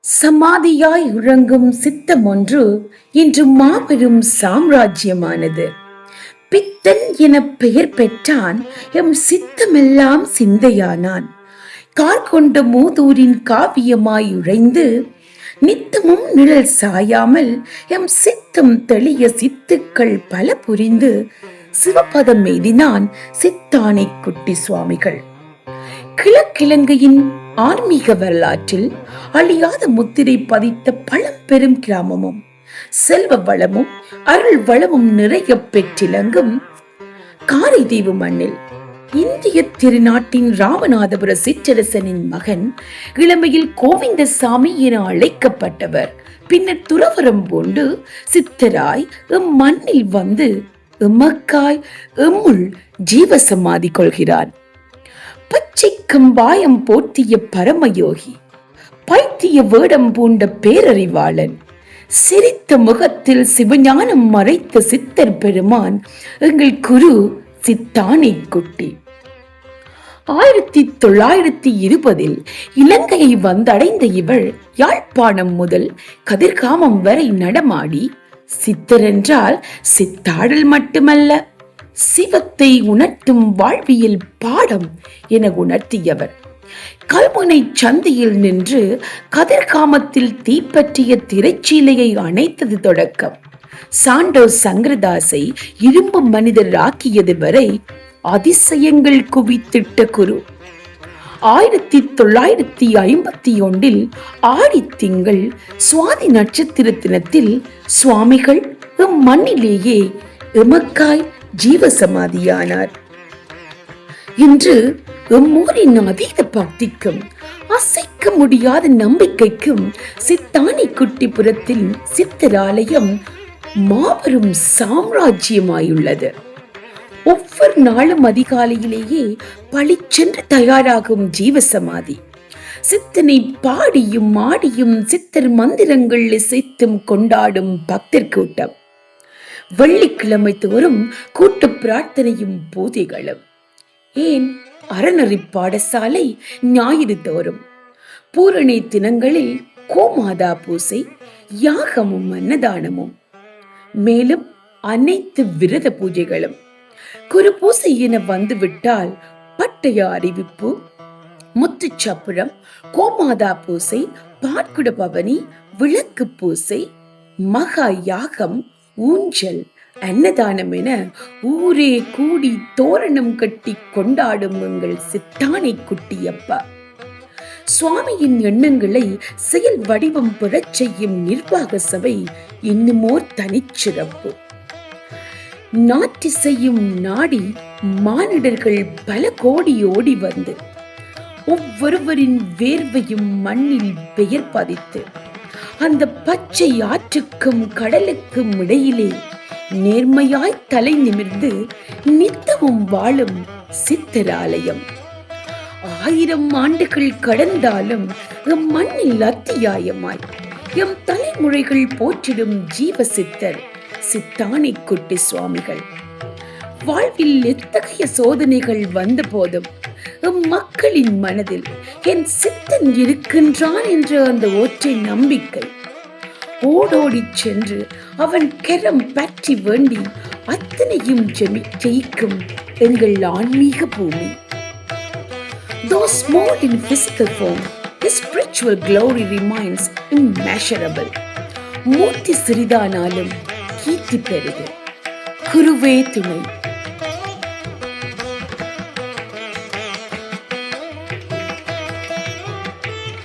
சமாதியாய் உறங்கும் சித்தம் ஒன்று இன்று மாபெரும் சாம்ராஜ்யமானது. பித்தன் என பெயர் பெற்றான், எம் சித்தமெல்லாம் சிந்தையானான். கார் கொண்ட மூதூரின் காவியமாய் உழைந்து நித்தமும் நிழல் சாயாமல் எம் சித்தம் தெளிய சித்துக்கள் பல புரிந்து சிவபதம் எய்தினான் சித்தானை குட்டி சுவாமிகள். கிழக்கிழங்கையின் ஆன்மீக வரலாற்றில் அழியாத முத்திரை பதித்த பழம்பெரும் கிராமமும் செல்வ வளமும் அருள் வளமும் நிறைய பெற்றிலங்கும் காரைதீவு மண்ணில் இந்திய திருநாட்டின் ராமநாதபுர சிற்றரசனின் மகன், இளமையில் கோவிந்தசாமி என அழைக்கப்பட்டவர், பின்னர் துறவரம் பூண்டு சித்தராய் எம் மண்ணில் வந்து எமக்காய் எம்முள் ஜீவசமாதி கொள்கிறான். பச்சை கம்பாயம் போர்த்திய பரமயோகி, பைத்திய வேடம் பூண்ட பேரறிவாளன், சிரித்த முகத்தில் சிவஞானம் மறைத்த சித்தர் பெருமான் எங்கள் குரு சித்தானை குட்டி. 1920 இலங்கையை வந்தடைந்த இவள் யாழ்ப்பாணம் முதல் கதிர்காமம் வரை நடமாடி சித்தர் என்றால் சித்தாடல் மட்டுமல்ல, சிவத்தை உணர்த்தும் வாழ்வியல் பாடம் என உணர்த்தியவர். கல்முனை சந்தையில் நின்று கதிர்காமத்தில் தீப்பற்றிய திரைச்சீலையை அணைத்தது தொடக்கம் சாண்டோ சங்கரதாசை இரும்பு மனிதர் ஆக்கியது வரை அதிசயங்கள் குவித்திட்ட குரு. 1951 ஆடி திங்கள் சுவாதி நட்சத்திர தினத்தில் சுவாமிகள் எம் மண்ணிலேயே எமக்காய் ஜீவசமாதியானார். இன்று எம்மூரின் அதீத பக்திக்கும் அசைக்க முடியாத நம்பிக்கைக்கும் சித்தானை குட்டிபுரத்தில் சித்தராலயம் மாபெரும் சாம்ராஜ்யமாயுள்ளது. ஒவ்வொரு நாளும் அதிகாலையிலேயே பளிச்சென்று தயாராகும் ஜீவசமாதி, சித்தனை பாடியும் ஆடியும் சித்தர் மந்திரங்கள் இசைத்தும் கொண்டாடும் பக்தர் கூட்டம், வெள்ளிக்கிழமை தோறும் கூட்டு பிரார்த்தனையும் பூஜைகளும், ஏன் அறநெறி பாடசாலை ஞாயிறு தோறும், பூரணி தினங்களில் கோமாதா பூசை, யாகமும் அன்னதானமும், மேலும் அனைத்து விரத பூஜைகளும். குரு பூசை என வந்துவிட்டால் பட்டய அறிவிப்பு, முத்துச்சப்புரம், கோமாதா பூசை, பாட்குட பவனி, விளக்கு பூசை, மகா யாகம், ஊஞ்சல், அன்னதானம் என ஊரே கூடி தோரணம் கட்டி கொண்டாடும் எங்கள் சித்தானை குட்டியப்பா. சுவாமியின் எண்ணங்களை செயல் வடிவம் பெறச் செய்யும் நிர்வாக சபை இன்னுமோர் தனிச்சிறப்பு. நாட்டிசையும் நாடி மானிடர்கள் பல கோடி ஓடி வந்து ஒவ்வொருவரின் வேர்வையும் மண்ணில் பெயர் பதித்து அந்த பச்சை ஆற்றுக்கும் கடலுக்கும் இடையிலே நேர்மையாய் தலை நிமிர்ந்து நித்தமும் வாழும் சித்தராலயம். 1000 ஆண்டுகள் கடந்தாலும் எம் மண்ணில் அத்தியாயமாய் எம் தலைமுறைகள் போற்றிடும் ஜீவ சித்தர் சித்தானை குட்டி சுவாமிகள். வாழ்வில் எத்தகைய சோதனைகள் வந்த போதும் எம் மக்களின் மனதில் என் சித்தன் இருக்கின்றான் என்ற அந்த ஒற்றை நம்பிக்கை ஓடோடி சென்று அவன் கரம் பற்றி வேண்டி அத்தனையும் ஜெயிக்கும் எங்கள் ஆன்மீக பூமி. Though small in physical form, his spiritual glory remains immeasurable. மூர்த்தி சிறிதானாலும் கீர்த்தி பெருகு. குருவே துணை.